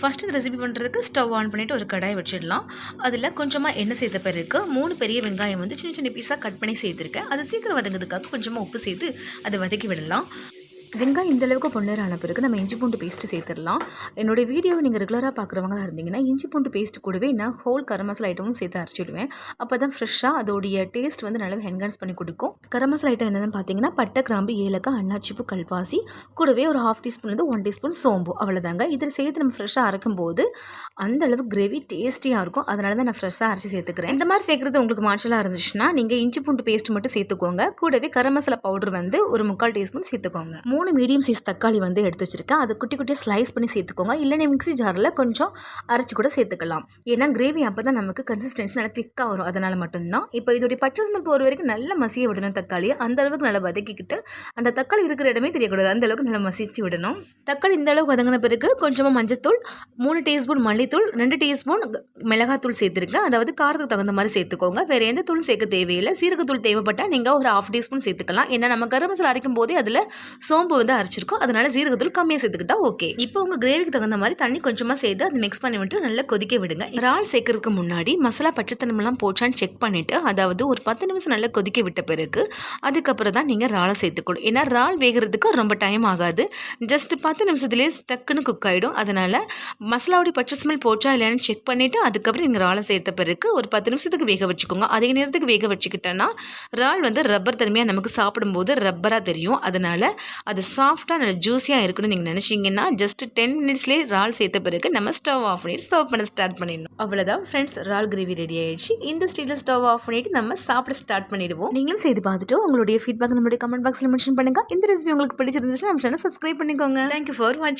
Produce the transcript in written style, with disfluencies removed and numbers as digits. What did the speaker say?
First இந்த recipe பண்ணுறதுக்கு stove on பண்ணிவிட்டு ஒரு கடாய் வச்சிடலாம். அதில் கொஞ்சமாக எண்ணெய் சேர்த்த பிறகு 3 பெரிய வெங்காயம் வந்து சின்ன சின்ன பீஸாக கட் பண்ணி சேர்த்துருக்கேன். அது சீக்கிரம் வதங்கிறதுக்காக கொஞ்சமாக உப்பு சேர்த்து அதை வதக்கி விடலாம். வெங்காயம் இந்த அளவுக்கு பொன்னேரான பிறகு நம்ம இஞ்சி பூண்டு பேஸ்ட்டு சேர்த்துடலாம். என்னுடைய வீடியோவை நீங்கள் ரெகுலராக பார்க்குறவங்களா இருந்தீங்கன்னா இஞ்சி பூண்டு பேஸ்ட்டு கூடவே நான் ஹோல் கரம் மசாலா ஐட்டமும் சேர்த்து அரைச்சிடுவேன். அப்போ தான் ஃப்ரெஷ்ஷாக அதோடைய டேஸ்ட் வந்து நல்லா என்ஹான்ஸ் பண்ணி கொடுக்கும். கரம் மசாலா ஐட்டம் என்னென்னு பார்த்தீங்கன்னா பட்டை, கிராம்பு, ஏலக்காய், அன்னாச்சிப்பூ, கல்பாசி, கூடவே ஒரு 1/2 டீஸ்பூன் 1 டீஸ்பூன் சோம்பு, அவ்வளோதாங்க. இதில் சேர்த்து நம்ம ஃப்ரெஷ்ஷாக அரைக்கும் போது அந்த அளவுக்கு கிரேவி டேஸ்டியாக இருக்கும். அதனால தான் நான் ஃப்ரெஷ்ஷாக அரைச்சி சேர்த்துக்கிறேன். இந்த மாதிரி சேர்க்குறது உங்களுக்கு மாற்றலாக இருந்துச்சுன்னா நீங்கள் இஞ்சி பூண்டு பேஸ்ட் மட்டும் சேர்த்துக்கோங்க. கூடவே கரம் மசாலா பவுடர் வந்து ஒரு 3/4 டீஸ்பூன் சேர்த்துக்கோங்க. 3 மீடியம் சைஸ் தக்காளி வந்து எடுத்து வச்சுருக்கேன். அது குட்டி குட்டியாக ஸ்லைஸ் பண்ணி சேர்த்துக்கோங்க. இல்லைன்னா மிக்ஸி ஜாரில் கொஞ்சம் அரைச்சி கூட சேர்த்துக்கலாம். ஏன்னா கிரேவி அப்போ தான் நமக்கு கன்சிஸ்டன்சி நல்லா திக்காக வரும். அதனால் மட்டும்தான். இப்போ இதோடைய பச்சை ஸ்மெல் போகிற வரைக்கும் நல்லா மசிய விடணும். தக்காளி அந்த அளவுக்கு நல்லா வதக்கிக்கிட்டு அந்த தக்காளி இருக்கிற இடமே தெரியக்கூடாது. அந்த அளவுக்கு நல்லா மசிச்சு விடணும். தக்காளி இந்த அளவுக்கு வதங்கின பிறகு கொஞ்சமாக மஞ்சத்தூள், 3 டீஸ்பூன் மல்லித்தூள், 2 டீஸ்பூன் மிளகாத்தூள் சேர்த்துருக்கேன். அதாவது காரத்துக்கு தகுந்த மாதிரி சேர்த்துக்கோங்க. வேறு எந்த தூளும் சேர்க்க தேவையில்லை. சீரகத்தூள் தேவைப்பட்டால் நீங்கள் ஒரு 1/2 டீஸ்பூன் சேர்த்துக்கலாம். ஏன்னா நம்ம கரம் மசாலா அரைக்கும் போதே அதில் சோம்பு வந்து அரைச்சிருக்கோம். அதனால சீரகத்தூள் கம்மியாக சேர்த்துக்கிட்டா ஓகே. இப்போ உங்கள் கிரேவிக்கு தகுந்த மாதிரி தண்ணி கொஞ்சமாக சேர்த்து அதை மிக்ஸ் பண்ணி விட்டு நல்லா கொதிக்க விடுங்க. இறால் சேர்க்கறதுக்கு முன்னாடி மசாலா பச்சைத்தனமெல்லாம் போச்சான்னு செக் பண்ணிவிட்டு அதாவது ஒரு 10 நிமிஷம் நல்லா கொதிக்க விட்ட பிறகு அதுக்கப்புறம் தான் நீங்கள் இறாலை சேர்த்துக்கணும். ஏன்னா இறால் வேகிறதுக்கு ரொம்ப டைம் ஆகாது. ஜஸ்ட் 10 நிமிஷத்துலேயே டக்குன்னு குக் ஆகிடும். அதனால் மசாலாவுடைய பச்சை ஸ்மெல் போச்சா இல்லையான்னு செக் பண்ணிவிட்டு அதுக்கப்புறம் நீங்கள் இறாலை சேர்த்த பிறகு ஒரு 10 நிமிஷத்துக்கு வேக வச்சுக்கோங்க. அதிக நேரத்துக்கு வேக வச்சுக்கிட்டோன்னா இறால் வந்து ரப்பர் தன்மையாக நமக்கு சாப்பிடும்போது ரப்பராக தெரியும். அதனால் அது சாஃப்டாக நல்ல ஜூஸியாக இருக்கணும்னு நீங்கள் நினச்சிங்கன்னா ஜஸ்ட் 10 மினிட்ஸ்லேயே இறால் சேர்த்த பிறகு நம்ம ஸ்டவ் ஆஃப் பண்ணிட்டு சர்வ் பண்ண ஸ்டார்ட் பண்ணிடணும். அவ்வளோதான் ஃப்ரெண்ட்ஸ், இறால் கிரேவி ரெடி ஆயிடுச்சு. இந்த ஸ்டேஜில் ஸ்டவ் ஆஃப் பண்ணிவிட்டு நம்ம சாப்பிட ஸ்டார்ட் பண்ணிடுவோம். நீங்களும் செய்து பார்த்துட்டு உங்களுடைய ஃபீட்பேக் நம்மளுடைய கமெண்ட் பாக்ஸில் மென்ஷன் பண்ணுங்கள். இந்த ரெசிபி உங்களுக்கு பிடிச்சிருந்துச்சுன்னா நம்ம சேனல் சப்ஸ்கிரைப் பண்ணிக்கோங்க. தேங்க்யூ ஃபார் வாட்சிங்.